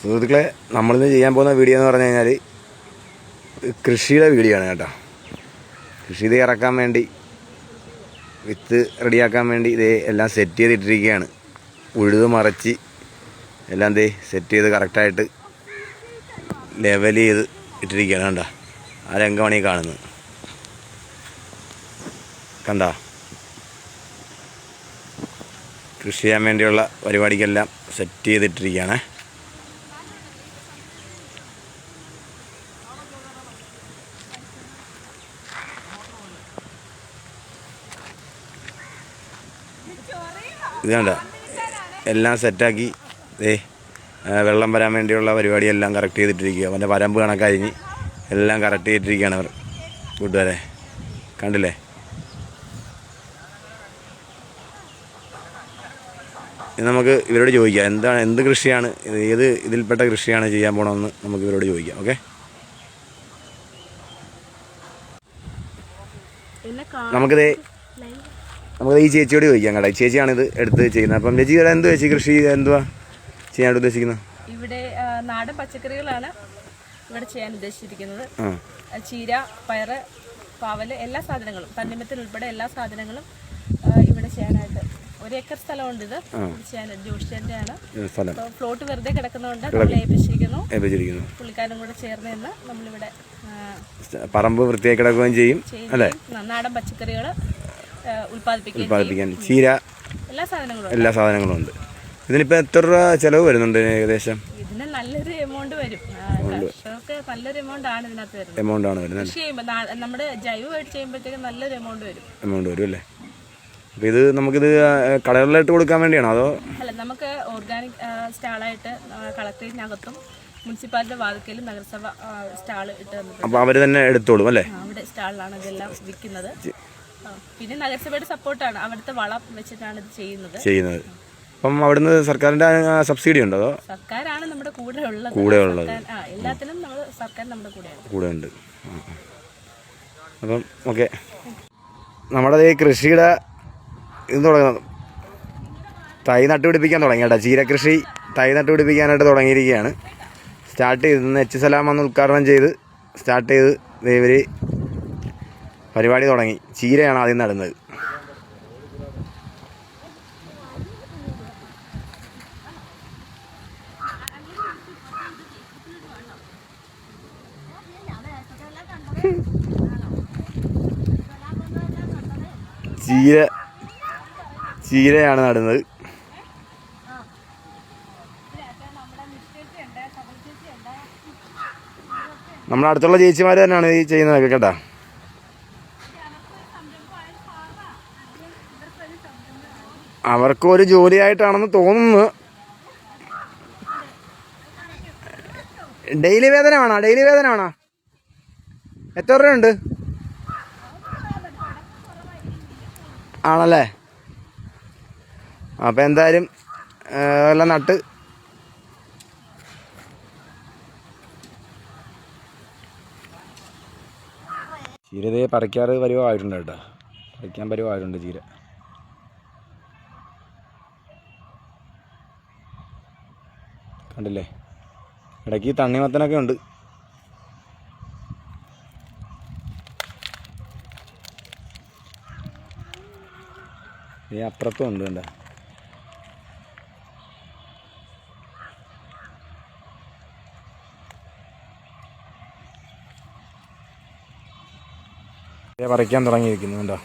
സുഹൃത്തുക്കളെ, നമ്മളിന്ന് ചെയ്യാൻ പോകുന്ന വീഡിയോ എന്ന് പറഞ്ഞു കഴിഞ്ഞാൽ കൃഷിയുടെ വീഡിയോ ആണ് കേട്ടോ. കൃഷി ഇത് ഇറക്കാൻ വേണ്ടി വിത്ത് റെഡിയാക്കാൻ വേണ്ടി ഇതേ എല്ലാം സെറ്റ് ചെയ്തിട്ടിരിക്കുകയാണ്. ഉഴുത് മറിച്ച് എല്ലാം ദേ സെറ്റ് ചെയ്ത് കറക്റ്റായിട്ട് ലെവൽ ചെയ്ത് ഇട്ടിരിക്കുകയാണ്. കണ്ടോ, ആ രംഗമാണ് ഈ കാണുന്നത്. കണ്ടോ, കൃഷി ചെയ്യാൻ വേണ്ടിയുള്ള പരിപാടിക്കെല്ലാം സെറ്റ് ചെയ്തിട്ടിരിക്കുകയാണ്. ഇത് കണ്ട എല്ലാം സെറ്റാക്കി വെള്ളം വരാൻ വേണ്ടിയുള്ള പരിപാടിയെല്ലാം കറക്റ്റ് ചെയ്തിട്ടിരിക്കുക. അവൻ്റെ വരമ്പ് കണക്കഴിഞ്ഞ് എല്ലാം കറക്റ്റ് ചെയ്തിട്ടിരിക്കുകയാണ് അവർ കൂട്ടുകാരെ. കണ്ടില്ലേ, ഇത് നമുക്ക് ഇവരോട് ചോദിക്കാം എന്ത് കൃഷിയാണ്, ഏത് ഇതിൽപ്പെട്ട കൃഷിയാണ് ചെയ്യാൻ പോകണമെന്ന് നമുക്ക് ഇവരോട് ചോദിക്കാം. ഓക്കെ, നമുക്കിത് ഈ ചേച്ചിയോട് ചോദിക്കാം കേട്ടോ. ഈ ചേച്ചിയാണിത് എടുത്ത് ചെയ്യുന്നത്. അപ്പം ചേച്ചി എന്ത് ചേച്ചി കൃഷി എന്തുവാ ചെയ്യാൻ ഉദ്ദേശിക്കുന്നത്? ഇവിടെ നാടൻ പച്ചക്കറികളാണ് ഇവിടെ ചെയ്യാൻ ഉദ്ദേശിച്ചിരിക്കുന്നത്. ചീര, പയറ്, പാവല്, എല്ലാ സാധനങ്ങളും, തണ്ണിമത്തൻ ഉൾപ്പെടെ എല്ലാ സാധനങ്ങളും ഇവിടെ ചെയ്യാനായിട്ട് 1 ഏക്കർ സ്ഥലമുണ്ട്. ഇത് ചെയ്യാനായിട്ട് ജോഷിന്റെ ആണ്. ഫ്ലോട്ട് വെറുതെ കിടക്കുന്നതുകൊണ്ട് നമ്മൾ ഏൽപ്പിച്ചിരിക്കുന്നു. പുള്ളിക്കാരും കൂടെ ചേർന്ന് നിന്ന് നമ്മളിവിടെ പറമ്പ് വൃത്തിയായി കിടക്കുകയും ചെയ്യും അല്ലേ. നാടൻ പച്ചക്കറികൾ ഉൽപ്പാദിപ്പിക്കാൻ ചീര എല്ലാ സാധനങ്ങളും ഉണ്ട്. ഇതിനിപ്പോൾ എത്ര രൂപ ചിലവ് വരുന്നുണ്ട് ഏകദേശം? ഇതിന് നല്ലൊരു എമൗണ്ട് വരും. നല്ലൊരു എമൗണ്ട് ആണ് ഇതിനകത്ത് വരുന്നത്. എമൗണ്ട് ആണ് വരുന്നത്. കൃഷി ചെയ്യുമ്പോൾ നമ്മുടെ ജൈവമായിട്ട് ചെയ്യുമ്പോഴത്തേക്ക് നല്ലൊരു എമൗണ്ട് വരും അല്ലേ. അപ്പോൾ ഇത് നമുക്കിത് കടകളിലായിട്ട് കൊടുക്കാൻ വേണ്ടിയാണോ അതോ? അല്ല, നമുക്ക് ഓർഗാനിക് സ്റ്റാളായിട്ട് കളക്ടറേറ്റിനകത്തും മുനിസിപ്പാലിറ്റി വാതിക്കലും നഗരസഭ സ്റ്റാൾ ഇട്ട് തന്നിട്ടുണ്ട്. അപ്പോൾ അവർ തന്നെ എടുത്തോളും അല്ലേ? അവിടെ സ്റ്റാളിലാണ് ഇതെല്ലാം വിൽക്കുന്നത്. പിന്നെ നഗരസഭയുടെ സപ്പോർട്ടാണ്, അവിടുത്തെ വളം വെച്ചിട്ടാണ് ഇത് ചെയ്യുന്നത്. അപ്പം അവിടുന്ന് സർക്കാരിന്റെ സബ്സിഡി ഉണ്ടോ അതോ? സർക്കാരാണ് നമ്മുടെ കൂടെ ഉള്ളത്. എല്ലാത്തിനും സർക്കാർ നമ്മുടെ കൂടെ ഉണ്ട്. അപ്പം ഓക്കെ, നമ്മുടെ ഈ കൃഷിയുടെ ഇത് തുടങ്ങുന്നത് തൈ നട്ടുപിടിപ്പിക്കാൻ തുടങ്ങി കേട്ടോ. ചീരകൃഷി തൈ നട്ടുപിടിപ്പിക്കാനായിട്ട് തുടങ്ങിയിരിക്കുകയാണ്. സ്റ്റാർട്ട് ചെയ്ത് എച്ച് സലാം വന്ന് ഉദ്ഘാടനം ചെയ്ത് സ്റ്റാർട്ട് ചെയ്ത് ഇവർ പരിപാടി തുടങ്ങി. ചീരയാണ് ആദ്യം നടുന്നത്. ചീരയാണ് നടുന്നത്. നമ്മുടെ അടുത്തുള്ള ചേച്ചിമാർ തന്നെയാണ് ഈ ചെയ്യുന്നതൊക്കെ കേട്ടോ. അവർക്കൊരു ജോലിയായിട്ടാണെന്ന് തോന്നുന്നു. ഡെയിലി വേതനമാണോ? എത്ര രൂപയുണ്ട്? ആണല്ലേ. അപ്പം എന്തായാലും എല്ലാം നട്ട് ചീര പറിക്കാറ് പരുവമായിട്ടുണ്ട് കേട്ടോ. പറിക്കാൻ പരുവമായിട്ടുണ്ട് ചീര. കണ്ടില്ലേ, ഇടയ്ക്ക് തണ്ണിമത്തനൊക്കെ ഉണ്ട്. ഈ അപ്പുറത്തും ഉണ്ട് കണ്ട. പറിക്കാൻ തുടങ്ങിയിരിക്കുന്നു കണ്ടോ.